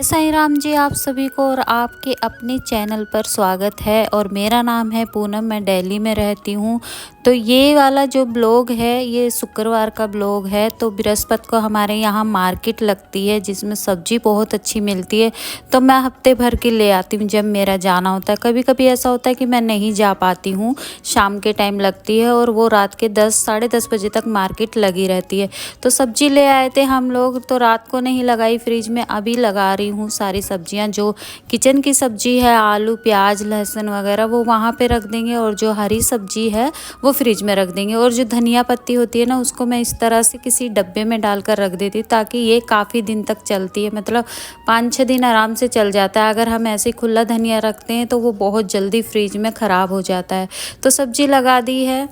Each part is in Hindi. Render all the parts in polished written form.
साईं राम जी, आप सभी को और आपके अपने चैनल पर स्वागत है। और मेरा नाम है पूनम, मैं दिल्ली में रहती हूँ। तो ये वाला जो ब्लॉग है ये शुक्रवार का ब्लॉग है। तो बृहस्पति को हमारे यहाँ मार्केट लगती है जिसमें सब्जी बहुत अच्छी मिलती है। तो मैं हफ्ते भर की ले आती हूँ जब मेरा जाना होता है। कभी कभी ऐसा होता है कि मैं नहीं जा पाती हूँ, शाम के टाइम लगती है और वो रात के 10 साढ़े 10 बजे तक मार्केट लगी रहती है। तो सब्जी ले आए थे हम लोग, तो रात को नहीं लगाई फ्रिज में, अभी लगा रही हूँ सारी सब्जियां। जो किचन की सब्जी है, आलू प्याज लहसुन वगैरह, वो वहाँ पे रख देंगे और जो हरी सब्जी है वो फ्रिज में रख देंगे। और जो धनिया पत्ती होती है ना, उसको मैं इस तरह से किसी डब्बे में डालकर रख देती ताकि ये काफ़ी दिन तक चलती है, मतलब 5-6 दिन आराम से चल जाता है। अगर हम ऐसे खुला धनिया रखते हैं तो वो बहुत जल्दी फ्रिज में ख़राब हो जाता है। तो सब्जी लगा दी है।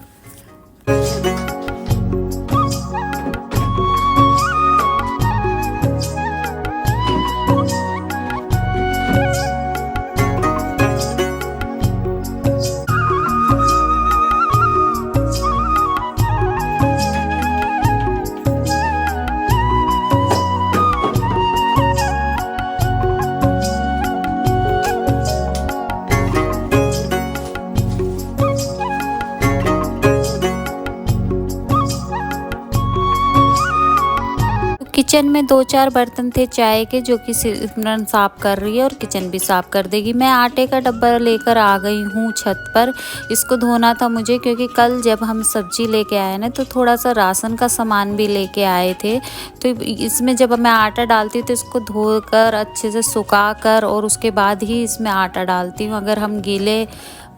किचन में 2-4 बर्तन थे चाय के, जो कि सिमरन साफ़ कर रही है और किचन भी साफ़ कर देगी। मैं आटे का डब्बा लेकर आ गई हूँ छत पर। इसको धोना था मुझे, क्योंकि कल जब हम सब्जी लेके आए ना तो थोड़ा सा राशन का सामान भी लेके आए थे। तो इसमें जब मैं आटा डालती हूँ तो इसको धोकर अच्छे से सुखा कर और उसके बाद ही इसमें आटा डालती हूँ। अगर हम गीले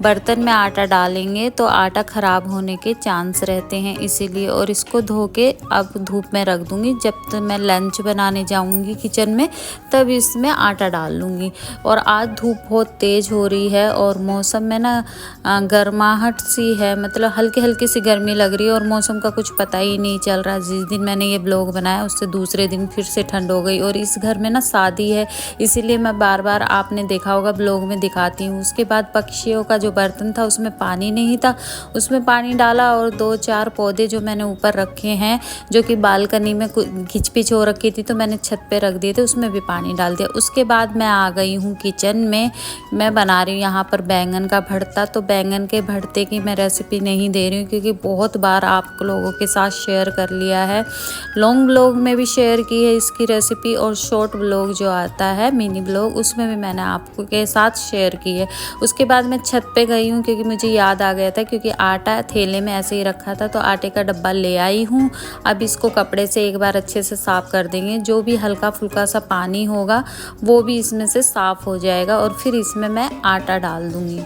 बर्तन में आटा डालेंगे तो आटा ख़राब होने के चांस रहते हैं, इसीलिए। और इसको धो के अब धूप में रख दूँगी। जब तक मैं लंच बनाने जाऊँगी किचन में तब इसमें आटा डाल लूँगी। और आज धूप बहुत तेज़ हो रही है और मौसम में ना गर्माहट सी है, मतलब हल्की हल्की सी गर्मी लग रही है और मौसम का कुछ पता ही नहीं चल रहा। जिस दिन मैंने ये ब्लॉग बनाया उससे दूसरे दिन फिर से ठंड हो गई। और इस घर में ना शादी है, इसीलिए मैं बार बार, आपने देखा होगा ब्लॉग में दिखाती हूँ। उसके बाद पक्षियों का बर्तन था उसमें पानी नहीं था, उसमें पानी डाला। और 2-4 पौधे जो मैंने ऊपर रखे हैं, जो कि बालकनी में खिंच पिच हो रखी थी, तो मैंने छत पे रख दिए थे, उसमें भी पानी डाल दिया। उसके बाद मैं आ गई हूँ किचन में। मैं बना रही हूँ यहाँ पर बैंगन का भरता। तो बैंगन के भरते की मैं रेसिपी नहीं दे रही हूँ, क्योंकि बहुत बार आप लोगों के साथ शेयर कर लिया है। लॉन्ग ब्लॉग में भी शेयर की है इसकी रेसिपी, और शॉर्ट ब्लॉग जो आता है मिनी ब्लॉग, उसमें भी मैंने आपको के साथ शेयर की है। उसके बाद मैं छत पे गई हूँ क्योंकि मुझे याद आ गया था, क्योंकि आटा थैले में ऐसे ही रखा था, तो आटे का डब्बा ले आई हूँ। अब इसको कपड़े से एक बार अच्छे से साफ़ कर देंगे। जो भी हल्का फुल्का सा पानी होगा वो भी इसमें से साफ़ हो जाएगा और फिर इसमें मैं आटा डाल दूँगी।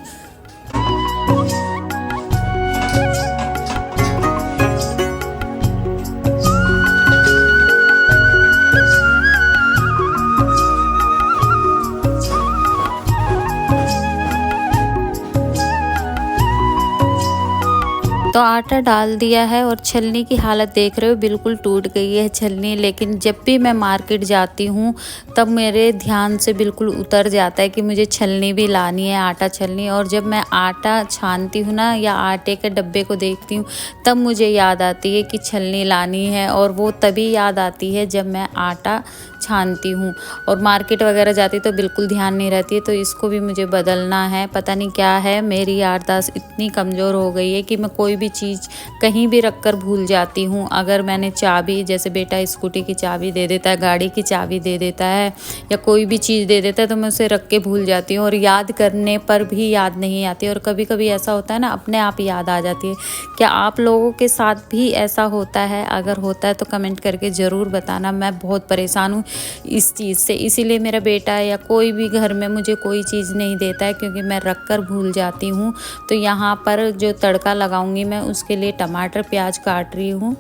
तो आटा डाल दिया है और छलनी की हालत देख रहे हो, बिल्कुल टूट गई है छलनी। लेकिन जब भी मैं मार्केट जाती हूँ तब मेरे ध्यान से बिल्कुल उतर जाता है कि मुझे छलनी भी लानी है, आटा छलनी। और जब मैं आटा छानती हूँ ना, या आटे के डब्बे को देखती हूँ, तब मुझे याद आती है कि छलनी लानी है। और वो तभी याद आती है जब मैं आटा छानती हूँ। और मार्केट वगैरह जाती तो बिल्कुल ध्यान नहीं रहती है। तो इसको भी मुझे बदलना है। पता नहीं क्या है, मेरी याददाश्त इतनी कमज़ोर हो गई है कि मैं कोई भी चीज़ कहीं भी रख कर भूल जाती हूँ। अगर मैंने चाबी, जैसे बेटा स्कूटी की चाबी दे देता है, गाड़ी की चाबी दे देता है, या कोई भी चीज़ दे देता है, तो मैं उसे रख के भूल जाती हूँ। और याद करने पर भी याद नहीं आती। और कभी कभी ऐसा होता है ना, अपने आप याद आ जाती है। क्या आप लोगों के साथ भी ऐसा होता है? अगर होता है तो कमेंट करके ज़रूर बताना। मैं बहुत परेशान हूँ इस चीज़ से, इसीलिए मेरा बेटा या कोई भी घर में मुझे कोई चीज़ नहीं देता है, क्योंकि मैं रख कर भूल जाती हूँ। तो यहाँ पर जो तड़का लगाऊंगी मैं, उसके लिए टमाटर प्याज काट रही हूँ।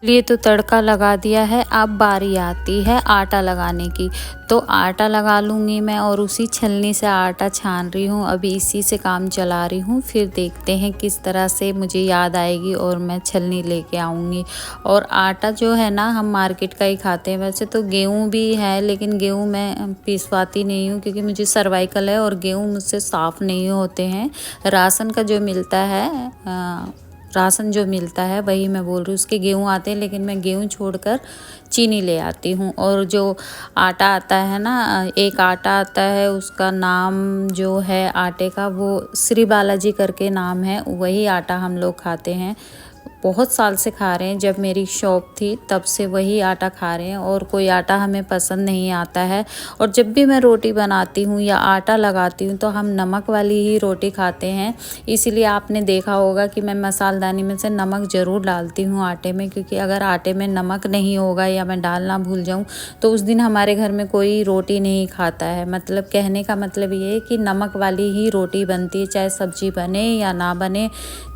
लिए तो तड़का लगा दिया है, अब बारी आती है आटा लगाने की। तो आटा लगा लूँगी मैं और उसी छलनी से आटा छान रही हूँ, अभी इसी से काम चला रही हूँ। फिर देखते हैं किस तरह से मुझे याद आएगी और मैं छलनी लेके आऊँगी। और आटा जो है ना, हम मार्केट का ही खाते हैं। वैसे तो गेहूँ भी है, लेकिन गेहूँ मैं पिसवाती नहीं हूँ क्योंकि मुझे सर्वाइकल है और गेहूँ मुझसे साफ़ नहीं होते हैं। राशन का जो मिलता है राशन जो मिलता है वही मैं बोल रही हूँ, उसके गेहूँ आते हैं, लेकिन मैं गेहूँ छोड़कर चीनी ले आती हूँ। और जो आटा आता है ना, एक आटा आता है, उसका नाम जो है आटे का, वो श्री बालाजी करके नाम है, वही आटा हम लोग खाते हैं। बहुत साल से खा रहे हैं, जब मेरी शॉप थी तब से वही आटा खा रहे हैं और कोई आटा हमें पसंद नहीं आता है। और जब भी मैं रोटी बनाती हूँ या आटा लगाती हूँ तो हम नमक वाली ही रोटी खाते हैं। इसीलिए आपने देखा होगा कि मैं मसालदानी में से नमक ज़रूर डालती हूँ आटे में, क्योंकि अगर आटे में नमक नहीं होगा या मैं डालना भूल जाऊँ तो उस दिन हमारे घर में कोई रोटी नहीं खाता है। मतलब कहने का मतलब ये है कि नमक वाली ही रोटी बनती है, चाहे सब्जी बने या ना बने,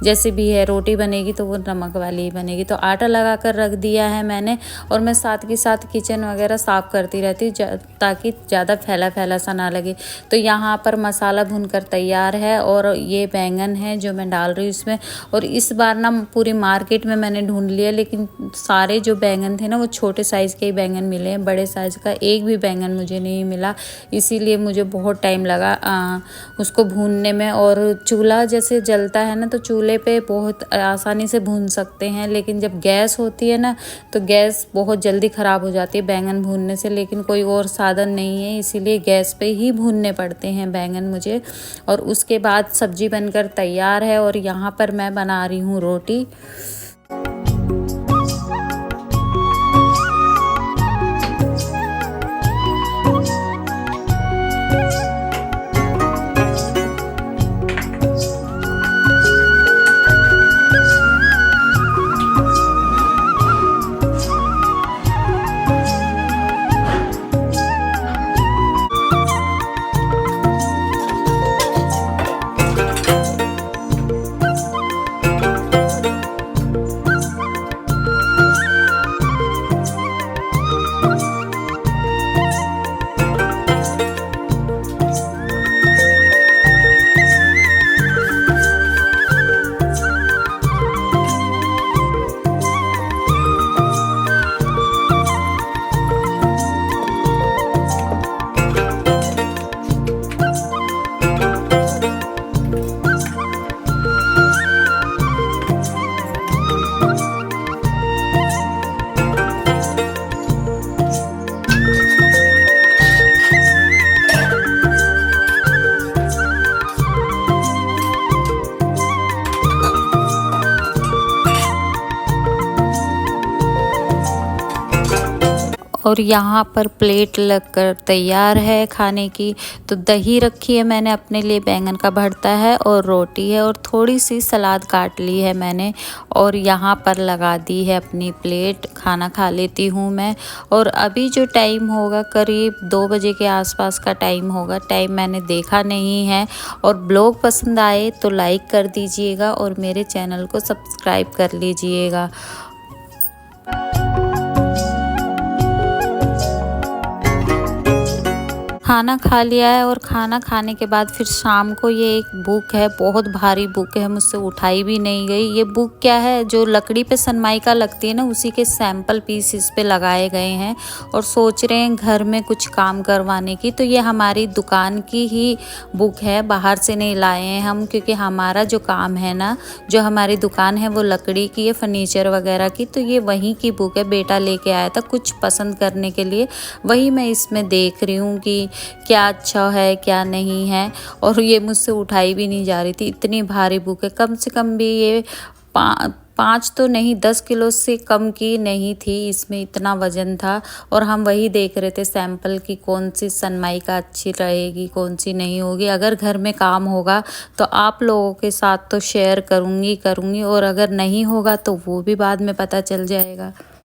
जैसे भी है रोटी बनेगी तो वो नमक वाली ही बनेगी। तो आटा लगा कर रख दिया है मैंने, और मैं साथ के साथ किचन वगैरह साफ़ करती रहती हूँ ताकि ज़्यादा फैला फैला सा ना लगे। तो यहाँ पर मसाला भूनकर तैयार है और ये बैंगन है जो मैं डाल रही हूँ इसमें। और इस बार ना पूरी मार्केट में मैंने ढूंढ लिया, लेकिन सारे जो बैंगन थे ना वो छोटे साइज़ के ही बैंगन मिले हैं, बड़े साइज़ का एक भी बैंगन मुझे नहीं मिला। इसीलिए मुझे बहुत टाइम लगा उसको भूनने में। और चूल्हा जैसे जलता है ना, तो चूल्हे पे बहुत आसानी से भून सकते हैं, लेकिन जब गैस होती है ना तो गैस बहुत जल्दी ख़राब हो जाती है बैंगन भूनने से। लेकिन कोई और साधन नहीं है, इसीलिए गैस पे ही भूनने पड़ते हैं बैंगन मुझे। और उसके बाद सब्जी बनकर तैयार है और यहाँ पर मैं बना रही हूँ रोटी। और यहाँ पर प्लेट लगकर तैयार है खाने की। तो दही रखी है मैंने अपने लिए, बैंगन का भरता है और रोटी है, और थोड़ी सी सलाद काट ली है मैंने। और यहाँ पर लगा दी है अपनी प्लेट, खाना खा लेती हूँ मैं। और अभी जो टाइम होगा करीब 2 बजे के आसपास का टाइम होगा, टाइम मैंने देखा नहीं है। और ब्लॉग पसंद आए तो लाइक कर दीजिएगा और मेरे चैनल को सब्सक्राइब कर लीजिएगा। खाना खा लिया है और खाना खाने के बाद फिर शाम को ये एक बुक है, बहुत भारी बुक है, मुझसे उठाई भी नहीं गई। ये बुक क्या है, जो लकड़ी पे सनमाइका लगती है ना, उसी के सैंपल पीस इस पे लगाए गए हैं। और सोच रहे हैं घर में कुछ काम करवाने की। तो ये हमारी दुकान की ही बुक है, बाहर से नहीं लाए हैं हम, क्योंकि हमारा जो काम है ना, जो हमारी दुकान है वो लकड़ी की है, फर्नीचर वगैरह की। तो ये वहीं की बुक है, बेटा लेके आया था कुछ पसंद करने के लिए, वही मैं इसमें देख रही हूँ कि क्या अच्छा है क्या नहीं है। और ये मुझसे उठाई भी नहीं जा रही थी, इतनी भारी बुक है। कम से कम भी ये 5 तो नहीं 10 किलो से कम की नहीं थी, इसमें इतना वजन था। और हम वही देख रहे थे सैंपल की कौन सी सनमाइका अच्छी रहेगी, कौन सी नहीं होगी। अगर घर में काम होगा तो आप लोगों के साथ तो शेयर करूँगी, और अगर नहीं होगा तो वो भी बाद में पता चल जाएगा।